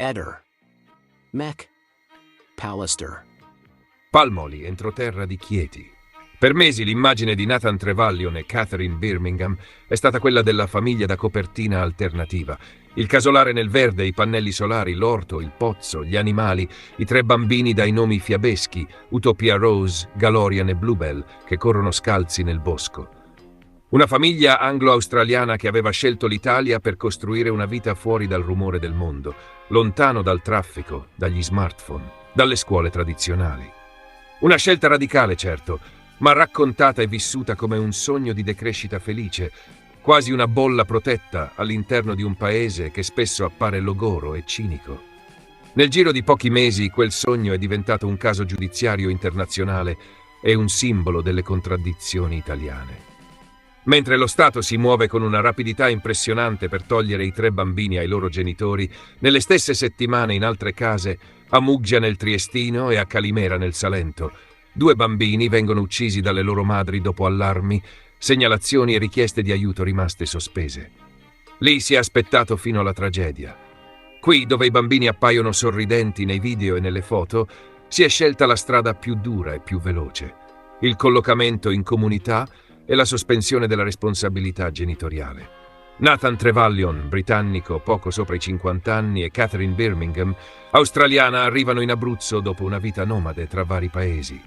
Eder, Mech, Pallister. Palmoli, entroterra di Chieti. Per mesi l'immagine di Nathan Trevelyan e Catherine Birmingham è stata quella della famiglia da copertina alternativa. Il casolare nel verde, i pannelli solari, l'orto, il pozzo, gli animali, i 3 bambini dai nomi fiabeschi, Utopia Rose, Galorian e Bluebell, che corrono scalzi nel bosco. Una famiglia anglo-australiana che aveva scelto l'Italia per costruire una vita fuori dal rumore del mondo, lontano dal traffico, dagli smartphone, dalle scuole tradizionali. Una scelta radicale, certo, ma raccontata e vissuta come un sogno di decrescita felice, quasi una bolla protetta all'interno di un paese che spesso appare logoro e cinico. Nel giro di pochi mesi quel sogno è diventato un caso giudiziario internazionale e un simbolo delle contraddizioni italiane. Mentre lo Stato si muove con una rapidità impressionante per togliere i 3 bambini ai loro genitori, nelle stesse settimane in altre case, a Muggia nel Triestino e a Calimera nel Salento, 2 bambini vengono uccisi dalle loro madri dopo allarmi, segnalazioni e richieste di aiuto rimaste sospese. Lì si è aspettato fino alla tragedia. Qui, dove i bambini appaiono sorridenti nei video e nelle foto, si è scelta la strada più dura e più veloce: il collocamento in comunità e la sospensione della responsabilità genitoriale. Nathan Trevelyan, britannico poco sopra i 50 anni, e Catherine Birmingham, australiana, arrivano in Abruzzo dopo una vita nomade tra vari paesi.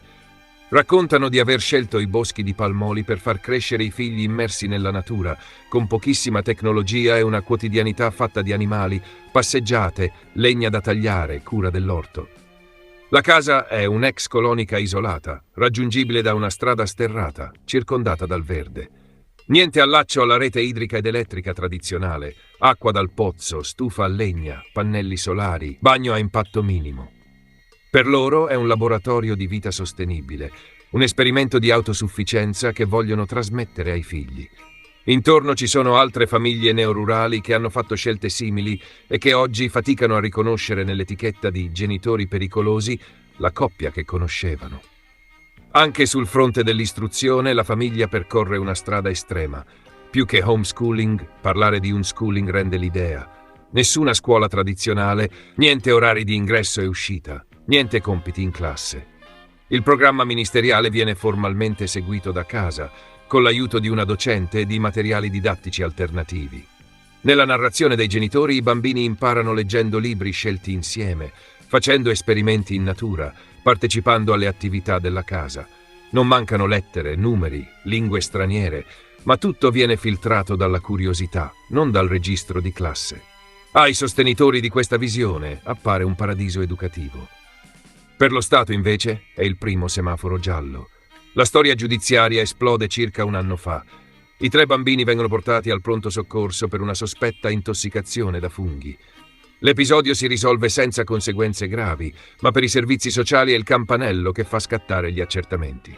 Raccontano di aver scelto i boschi di Palmoli per far crescere i figli immersi nella natura, con pochissima tecnologia e una quotidianità fatta di animali, passeggiate, legna da tagliare, cura dell'orto. La casa è un'ex colonica isolata, raggiungibile da una strada sterrata, circondata dal verde. Niente allaccio alla rete idrica ed elettrica tradizionale, acqua dal pozzo, stufa a legna, pannelli solari, bagno a impatto minimo. Per loro è un laboratorio di vita sostenibile, un esperimento di autosufficienza che vogliono trasmettere ai figli. Intorno ci sono altre famiglie neorurali che hanno fatto scelte simili e che oggi faticano a riconoscere nell'etichetta di genitori pericolosi la coppia che conoscevano. Anche sul fronte dell'istruzione la famiglia percorre una strada estrema. Più che homeschooling, parlare di unschooling rende l'idea. Nessuna scuola tradizionale, niente orari di ingresso e uscita, niente compiti in classe. Il programma ministeriale viene formalmente seguito da casa, con l'aiuto di una docente e di materiali didattici alternativi. Nella narrazione dei genitori i bambini imparano leggendo libri scelti insieme, facendo esperimenti in natura, partecipando alle attività della casa. Non mancano lettere, numeri, lingue straniere, ma tutto viene filtrato dalla curiosità, non dal registro di classe. Ai sostenitori di questa visione appare un paradiso educativo. Per lo Stato, invece, è il primo semaforo giallo. La storia giudiziaria esplode circa un anno fa. I 3 bambini vengono portati al pronto soccorso per una sospetta intossicazione da funghi. L'episodio si risolve senza conseguenze gravi, ma per i servizi sociali è il campanello che fa scattare gli accertamenti.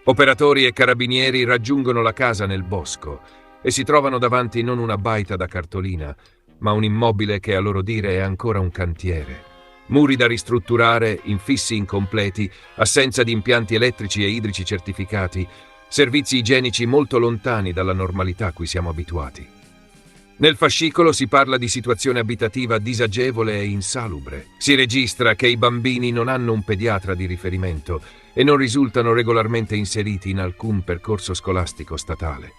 Operatori e carabinieri raggiungono la casa nel bosco e si trovano davanti non una baita da cartolina, ma un immobile che a loro dire è ancora un cantiere. Muri da ristrutturare, infissi incompleti, assenza di impianti elettrici e idrici certificati, servizi igienici molto lontani dalla normalità a cui siamo abituati. Nel fascicolo si parla di situazione abitativa disagevole e insalubre. Si registra che i bambini non hanno un pediatra di riferimento e non risultano regolarmente inseriti in alcun percorso scolastico statale.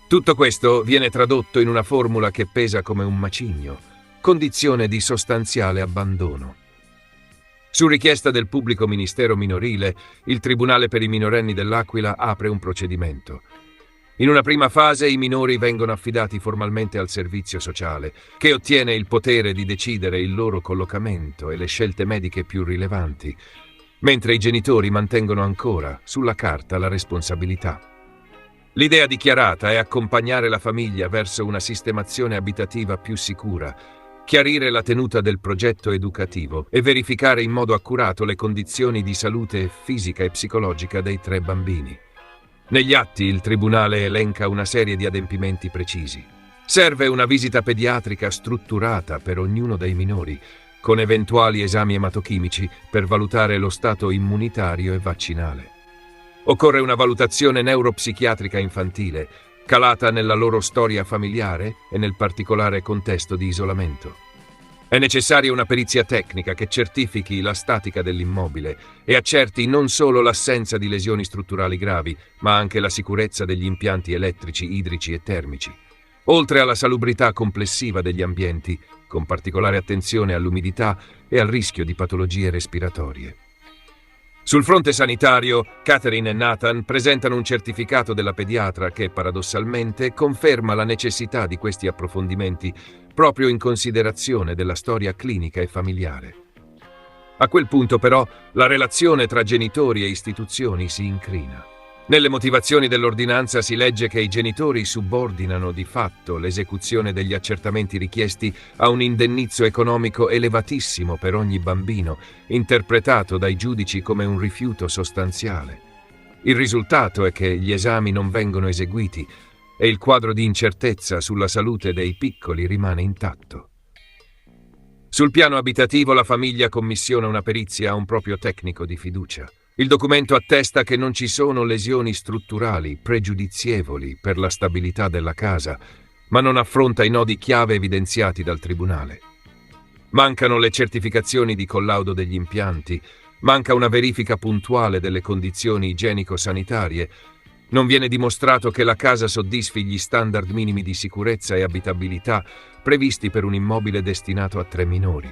Tutto questo viene tradotto in una formula che pesa come un macigno: condizione di sostanziale abbandono. Su richiesta del pubblico ministero minorile, il Tribunale per i minorenni dell'Aquila apre un procedimento. In una prima fase i minori vengono affidati formalmente al servizio sociale, che ottiene il potere di decidere il loro collocamento e le scelte mediche più rilevanti, mentre i genitori mantengono ancora, sulla carta, la responsabilità. L'idea dichiarata è accompagnare la famiglia verso una sistemazione abitativa più sicura, chiarire la tenuta del progetto educativo e verificare in modo accurato le condizioni di salute fisica e psicologica dei 3 bambini. Negli atti il Tribunale elenca una serie di adempimenti precisi. Serve una visita pediatrica strutturata per ognuno dei minori, con eventuali esami ematochimici per valutare lo stato immunitario e vaccinale. Occorre una valutazione neuropsichiatrica infantile, calata nella loro storia familiare e nel particolare contesto di isolamento. È necessaria una perizia tecnica che certifichi la statica dell'immobile e accerti non solo l'assenza di lesioni strutturali gravi, ma anche la sicurezza degli impianti elettrici, idrici e termici, oltre alla salubrità complessiva degli ambienti, con particolare attenzione all'umidità e al rischio di patologie respiratorie. Sul fronte sanitario, Catherine e Nathan presentano un certificato della pediatra che, paradossalmente, conferma la necessità di questi approfondimenti proprio in considerazione della storia clinica e familiare. A quel punto, però, la relazione tra genitori e istituzioni si incrina. Nelle motivazioni dell'ordinanza si legge che i genitori subordinano di fatto l'esecuzione degli accertamenti richiesti a un indennizzo economico elevatissimo per ogni bambino, interpretato dai giudici come un rifiuto sostanziale. Il risultato è che gli esami non vengono eseguiti e il quadro di incertezza sulla salute dei piccoli rimane intatto. Sul piano abitativo, la famiglia commissiona una perizia a un proprio tecnico di fiducia. Il documento attesta che non ci sono lesioni strutturali pregiudizievoli per la stabilità della casa, ma non affronta i nodi chiave evidenziati dal tribunale. Mancano le certificazioni di collaudo degli impianti, manca una verifica puntuale delle condizioni igienico-sanitarie, non viene dimostrato che la casa soddisfi gli standard minimi di sicurezza e abitabilità previsti per un immobile destinato a 3 minori.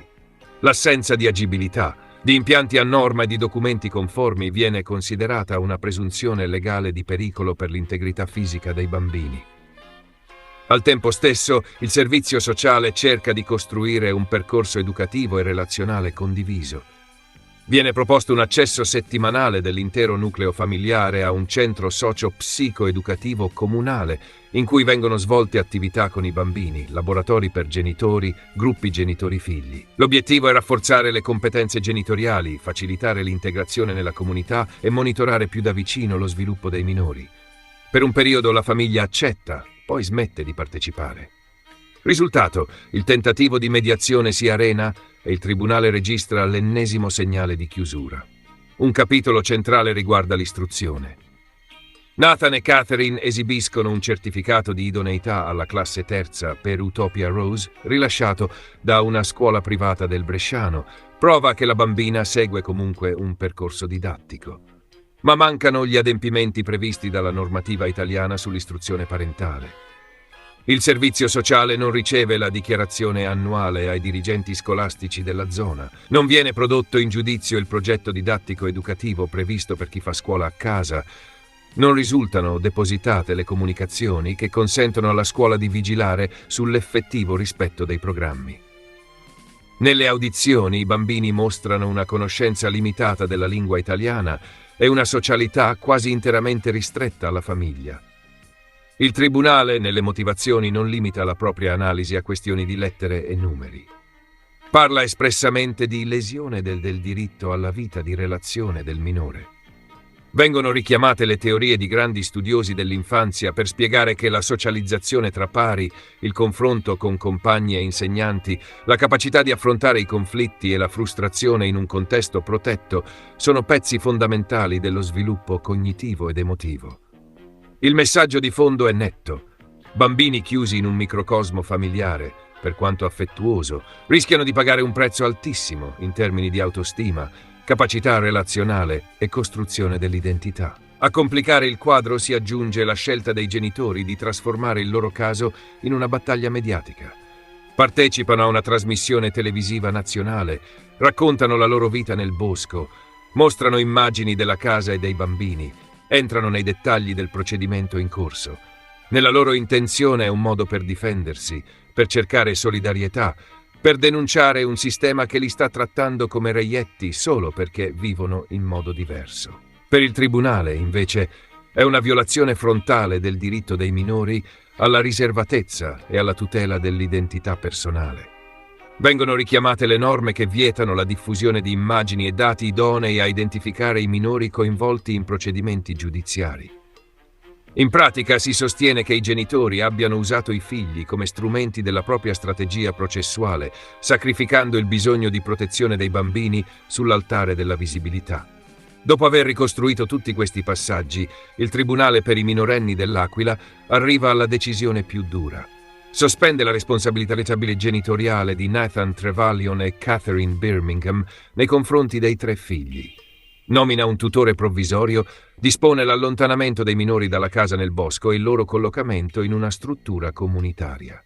L'assenza di agibilità, di impianti a norma e di documenti conformi viene considerata una presunzione legale di pericolo per l'integrità fisica dei bambini. Al tempo stesso, il servizio sociale cerca di costruire un percorso educativo e relazionale condiviso. Viene proposto un accesso settimanale dell'intero nucleo familiare a un centro socio-psico-educativo comunale in cui vengono svolte attività con i bambini, laboratori per genitori, gruppi genitori-figli. L'obiettivo è rafforzare le competenze genitoriali, facilitare l'integrazione nella comunità e monitorare più da vicino lo sviluppo dei minori. Per un periodo la famiglia accetta, poi smette di partecipare. Risultato: il tentativo di mediazione si arena e il tribunale registra l'ennesimo segnale di chiusura. Un capitolo centrale riguarda l'istruzione. Nathan e Catherine esibiscono un certificato di idoneità alla classe terza per Utopia Rose, rilasciato da una scuola privata del Bresciano, prova che la bambina segue comunque un percorso didattico. Ma mancano gli adempimenti previsti dalla normativa italiana sull'istruzione parentale. Il servizio sociale non riceve la dichiarazione annuale ai dirigenti scolastici della zona. Non viene prodotto in giudizio il progetto didattico educativo previsto per chi fa scuola a casa. Non risultano depositate le comunicazioni che consentono alla scuola di vigilare sull'effettivo rispetto dei programmi. Nelle audizioni i bambini mostrano una conoscenza limitata della lingua italiana e una socialità quasi interamente ristretta alla famiglia. Il tribunale, nelle motivazioni, non limita la propria analisi a questioni di lettere e numeri. Parla espressamente di lesione del diritto alla vita di relazione del minore. Vengono richiamate le teorie di grandi studiosi dell'infanzia per spiegare che la socializzazione tra pari, il confronto con compagni e insegnanti, la capacità di affrontare i conflitti e la frustrazione in un contesto protetto sono pezzi fondamentali dello sviluppo cognitivo ed emotivo. Il messaggio di fondo è netto. Bambini chiusi in un microcosmo familiare, per quanto affettuoso, rischiano di pagare un prezzo altissimo in termini di autostima, capacità relazionale e costruzione dell'identità. A complicare il quadro si aggiunge la scelta dei genitori di trasformare il loro caso in una battaglia mediatica. Partecipano a una trasmissione televisiva nazionale, raccontano la loro vita nel bosco, mostrano immagini della casa e dei bambini, entrano nei dettagli del procedimento in corso. Nella loro intenzione è un modo per difendersi, per cercare solidarietà, per denunciare un sistema che li sta trattando come reietti solo perché vivono in modo diverso. Per il tribunale, invece, è una violazione frontale del diritto dei minori alla riservatezza e alla tutela dell'identità personale. Vengono richiamate le norme che vietano la diffusione di immagini e dati idonei a identificare i minori coinvolti in procedimenti giudiziari. In pratica si sostiene che i genitori abbiano usato i figli come strumenti della propria strategia processuale, sacrificando il bisogno di protezione dei bambini sull'altare della visibilità. Dopo aver ricostruito tutti questi passaggi, il Tribunale per i minorenni dell'Aquila arriva alla decisione più dura. Sospende la responsabilità genitoriale di Nathan Trevelyan e Catherine Birmingham nei confronti dei 3 figli. Nomina un tutore provvisorio, dispone l'allontanamento dei minori dalla casa nel bosco e il loro collocamento in una struttura comunitaria.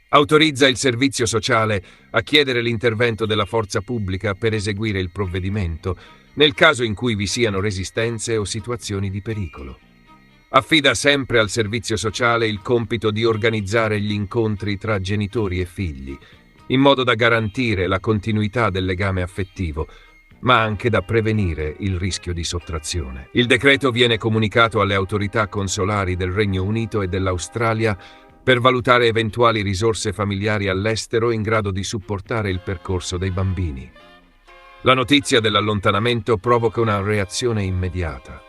Autorizza il servizio sociale a chiedere l'intervento della forza pubblica per eseguire il provvedimento, nel caso in cui vi siano resistenze o situazioni di pericolo. Affida sempre al servizio sociale il compito di organizzare gli incontri tra genitori e figli, in modo da garantire la continuità del legame affettivo, ma anche da prevenire il rischio di sottrazione. Il decreto viene comunicato alle autorità consolari del Regno Unito e dell'Australia per valutare eventuali risorse familiari all'estero in grado di supportare il percorso dei bambini. La notizia dell'allontanamento provoca una reazione immediata.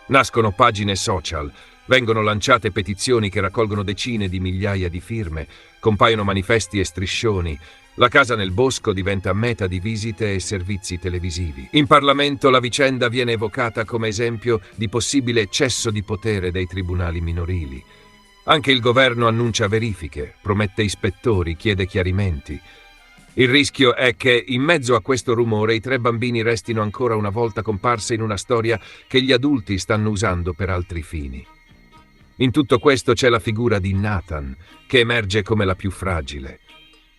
Nascono pagine social, vengono lanciate petizioni che raccolgono decine di migliaia di firme, compaiono manifesti e striscioni. La casa nel bosco diventa meta di visite e servizi televisivi. In Parlamento la vicenda viene evocata come esempio di possibile eccesso di potere dei tribunali minorili. Anche il governo annuncia verifiche, promette ispettori, chiede chiarimenti. Il rischio è che, in mezzo a questo rumore, i 3 bambini restino ancora una volta comparse in una storia che gli adulti stanno usando per altri fini. In tutto questo c'è la figura di Nathan, che emerge come la più fragile.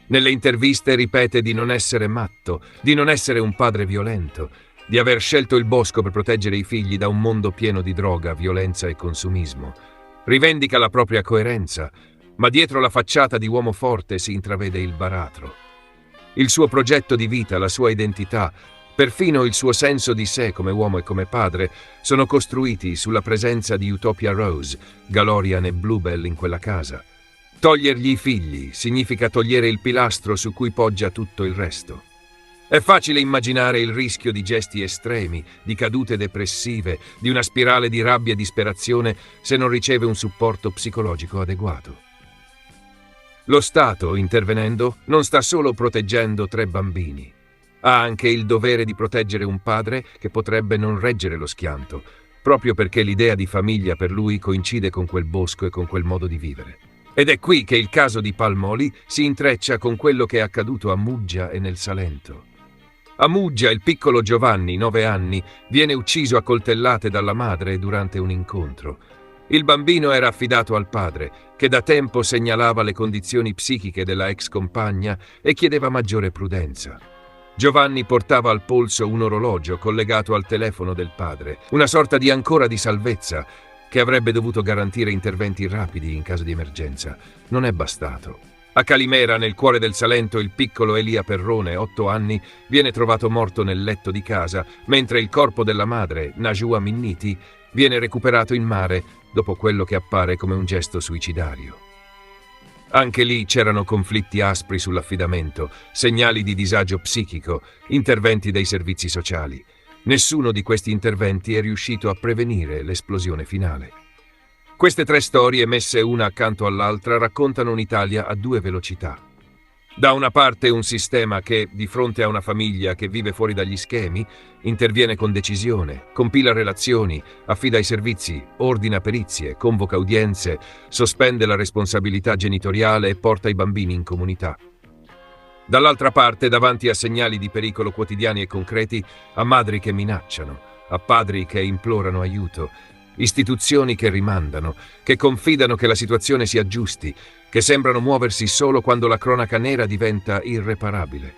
Nelle interviste ripete di non essere matto, di non essere un padre violento, di aver scelto il bosco per proteggere i figli da un mondo pieno di droga, violenza e consumismo. Rivendica la propria coerenza, ma dietro la facciata di uomo forte si intravede il baratro. Il suo progetto di vita, la sua identità, perfino il suo senso di sé come uomo e come padre, sono costruiti sulla presenza di Utopia Rose, Galorian e Bluebell in quella casa. Togliergli i figli significa togliere il pilastro su cui poggia tutto il resto. È facile immaginare il rischio di gesti estremi, di cadute depressive, di una spirale di rabbia e disperazione se non riceve un supporto psicologico adeguato. Lo Stato, intervenendo, non sta solo proteggendo 3 bambini. Ha anche il dovere di proteggere un padre che potrebbe non reggere lo schianto, proprio perché l'idea di famiglia per lui coincide con quel bosco e con quel modo di vivere. Ed è qui che il caso di Palmoli si intreccia con quello che è accaduto a Muggia e nel Salento. A Muggia il piccolo Giovanni, 9 anni, viene ucciso a coltellate dalla madre durante un incontro. Il bambino era affidato al padre, che da tempo segnalava le condizioni psichiche della ex compagna e chiedeva maggiore prudenza. Giovanni portava al polso un orologio collegato al telefono del padre, una sorta di ancora di salvezza che avrebbe dovuto garantire interventi rapidi in caso di emergenza. Non è bastato. A Calimera, nel cuore del Salento, il piccolo Elia Perrone, 8 anni, viene trovato morto nel letto di casa, mentre il corpo della madre, Najua Minniti, viene recuperato in mare dopo quello che appare come un gesto suicidario. Anche lì c'erano conflitti aspri sull'affidamento, segnali di disagio psichico, interventi dei servizi sociali. Nessuno di questi interventi è riuscito a prevenire l'esplosione finale. Queste 3 storie, messe una accanto all'altra, raccontano un'Italia a 2 velocità. Da una parte un sistema che, di fronte a una famiglia che vive fuori dagli schemi, interviene con decisione, compila relazioni, affida i servizi, ordina perizie, convoca udienze, sospende la responsabilità genitoriale e porta i bambini in comunità. Dall'altra parte, davanti a segnali di pericolo quotidiani e concreti, a madri che minacciano, a padri che implorano aiuto, istituzioni che rimandano, che confidano che la situazione si aggiusti, che sembrano muoversi solo quando la cronaca nera diventa irreparabile.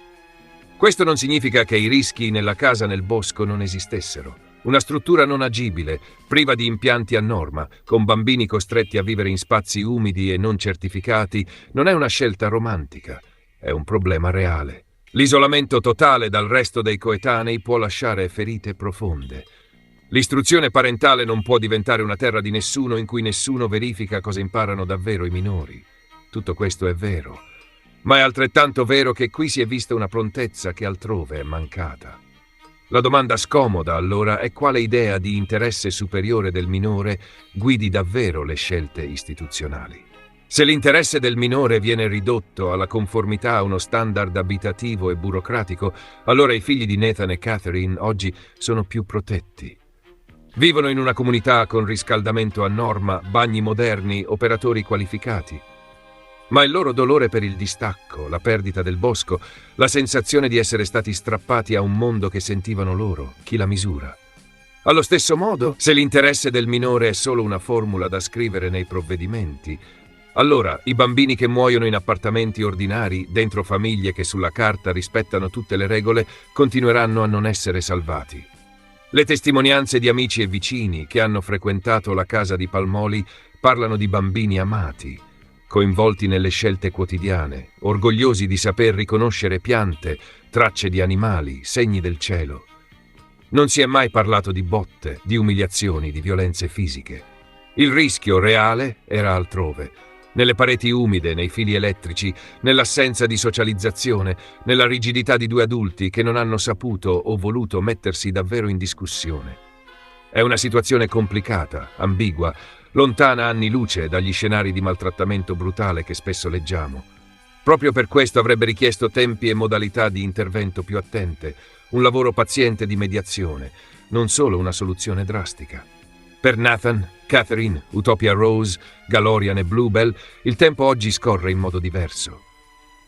Questo non significa che i rischi nella casa nel bosco non esistessero. Una struttura non agibile, priva di impianti a norma, con bambini costretti a vivere in spazi umidi e non certificati, non è una scelta romantica, è un problema reale. L'isolamento totale dal resto dei coetanei può lasciare ferite profonde. L'istruzione parentale non può diventare una terra di nessuno in cui nessuno verifica cosa imparano davvero i minori. Tutto questo è vero, ma è altrettanto vero che qui si è vista una prontezza che altrove è mancata. La domanda scomoda, allora, è quale idea di interesse superiore del minore guidi davvero le scelte istituzionali. Se l'interesse del minore viene ridotto alla conformità a uno standard abitativo e burocratico, allora i figli di Nathan e Catherine oggi sono più protetti. Vivono in una comunità con riscaldamento a norma, bagni moderni, operatori qualificati. Ma il loro dolore per il distacco, la perdita del bosco, la sensazione di essere stati strappati a un mondo che sentivano loro, chi la misura? Allo stesso modo, se l'interesse del minore è solo una formula da scrivere nei provvedimenti, allora i bambini che muoiono in appartamenti ordinari, dentro famiglie che sulla carta rispettano tutte le regole, continueranno a non essere salvati. Le testimonianze di amici e vicini che hanno frequentato la casa di Palmoli parlano di bambini amati, coinvolti nelle scelte quotidiane, orgogliosi di saper riconoscere piante, tracce di animali, segni del cielo. Non si è mai parlato di botte, di umiliazioni, di violenze fisiche. Il rischio reale era altrove, nelle pareti umide, nei fili elettrici, nell'assenza di socializzazione, nella rigidità di due adulti che non hanno saputo o voluto mettersi davvero in discussione. È una situazione complicata, ambigua, lontana anni luce dagli scenari di maltrattamento brutale che spesso leggiamo. Proprio per questo avrebbe richiesto tempi e modalità di intervento più attente, un lavoro paziente di mediazione, non solo una soluzione drastica. Per Nathan, Catherine, Utopia Rose, Galorian e Bluebell, il tempo oggi scorre in modo diverso.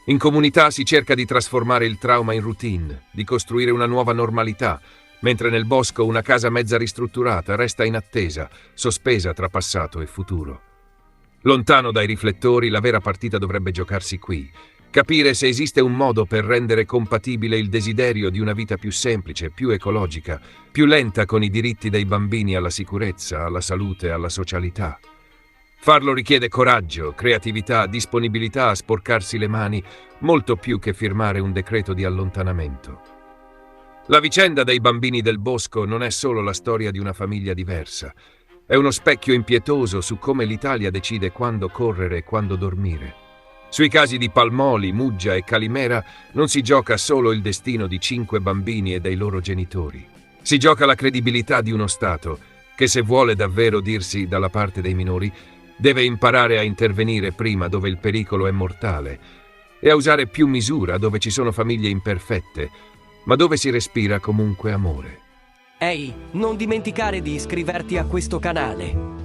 In comunità si cerca di trasformare il trauma in routine, di costruire una nuova normalità, mentre nel bosco una casa mezza ristrutturata resta in attesa, sospesa tra passato e futuro. Lontano dai riflettori, la vera partita dovrebbe giocarsi qui. Capire se esiste un modo per rendere compatibile il desiderio di una vita più semplice, più ecologica, più lenta con i diritti dei bambini alla sicurezza, alla salute, alla socialità. Farlo richiede coraggio, creatività, disponibilità a sporcarsi le mani, molto più che firmare un decreto di allontanamento. La vicenda dei bambini del bosco non è solo la storia di una famiglia diversa. È uno specchio impietoso su come l'Italia decide quando correre e quando dormire. Sui casi di Palmoli, Muggia e Calimera non si gioca solo il destino di 5 bambini e dei loro genitori. Si gioca la credibilità di uno Stato che, se vuole davvero dirsi dalla parte dei minori, deve imparare a intervenire prima dove il pericolo è mortale e a usare più misura dove ci sono famiglie imperfette, ma dove si respira comunque amore. Ehi, non dimenticare di iscriverti a questo canale.